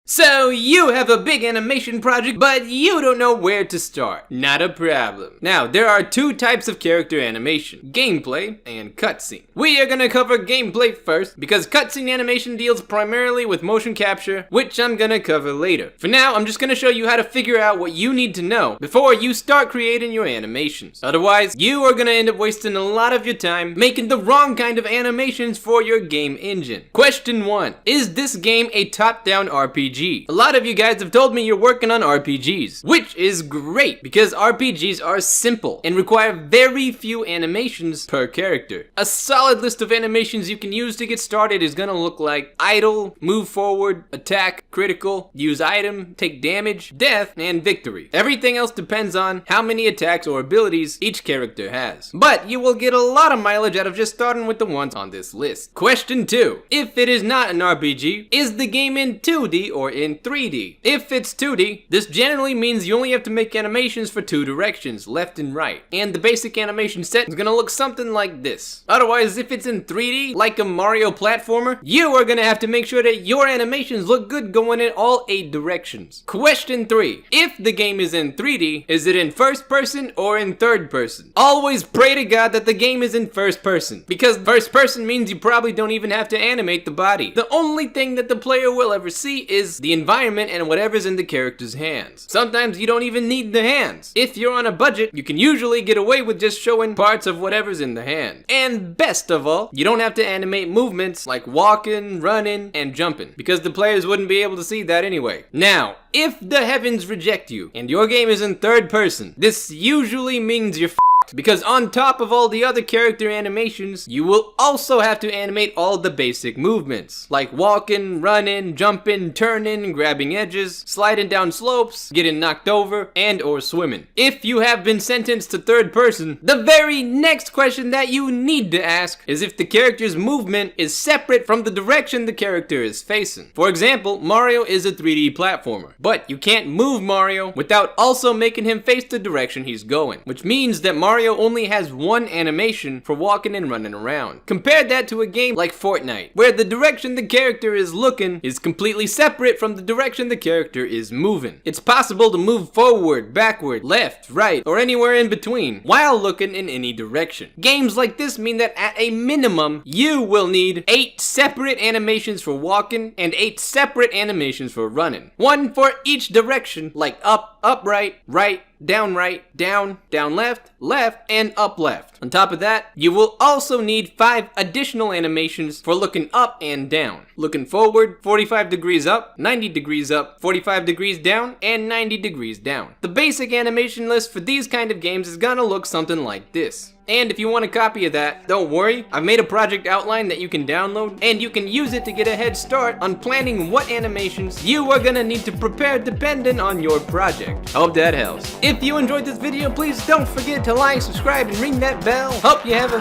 So you have a big animation project, but you don't know where to start. Not a problem. Now, there are two types of character animation, gameplay and cutscene. We are gonna cover gameplay first, because cutscene animation deals primarily with motion capture, which I'm gonna cover later. For now, I'm just gonna show you how to figure out what you need to know before you start creating your animations. Otherwise, you are gonna end up wasting a lot of your time making the wrong kind of animations for your game engine. Question 1. Is this game a top-down RPG? A lot of you guys have told me you're working on RPGs, which is great because RPGs are simple and require very few animations per character. A solid list of animations you can use to get started is gonna look like idle, move forward, attack, critical, use item, take damage, death, and victory. Everything else depends on how many attacks or abilities each character has. But you will get a lot of mileage out of just starting with the ones on this list. Question 2. If it is not an RPG, is the game in 2D or in 3D? If it's 2D, this generally means you only have to make animations for two directions, left and right. And the basic animation set is gonna look something like this. Otherwise, if it's in 3D, like a Mario platformer, you are gonna have to make sure that your animations look good going in all 8 directions. Question 3. If the game is in 3D, is it in first person or in third person? Always pray to God that the game is in first person, because first person means you probably don't even have to animate the body. The only thing that the player will ever see is the environment and whatever's in the character's hands. Sometimes you don't even need the hands. If you're on a budget, you can usually get away with just showing parts of whatever's in the hand. And best of all, you don't have to animate movements like walking, running, and jumping, because the players wouldn't be able to see that anyway. Now, if the heavens reject you and your game is in third person, this usually means you're because on top of all the other character animations, you will also have to animate all the basic movements, like walking, running, jumping, turning, grabbing edges, sliding down slopes, getting knocked over, and or swimming. If you have been sentenced to third person, the very next question that you need to ask is if the character's movement is separate from the direction the character is facing. For example, Mario is a 3D platformer, but you can't move Mario without also making him face the direction he's going, which means that Mario only has one animation for walking and running around. Compare that to a game like Fortnite, where the direction the character is looking is completely separate from the direction the character is moving. It's possible to move forward, backward, left, right, or anywhere in between, while looking in any direction. Games like this mean that at a minimum, you will need 8 separate animations for walking and 8 separate animations for running. One for each direction, like up, right, down, down left, and up left. On top of that, you will also need 5 additional animations for looking up and down. Looking forward, 45 degrees up, 90 degrees up, 45 degrees down, and 90 degrees down. The basic animation list for these kind of games is gonna look something like this. And if you want a copy of that, don't worry, I've made a project outline that you can download, and you can use it to get a head start on planning what animations you are gonna need to prepare depending on your project. Hope that helps. If you enjoyed this video, please don't forget to like, subscribe, and ring that bell. Hope you have a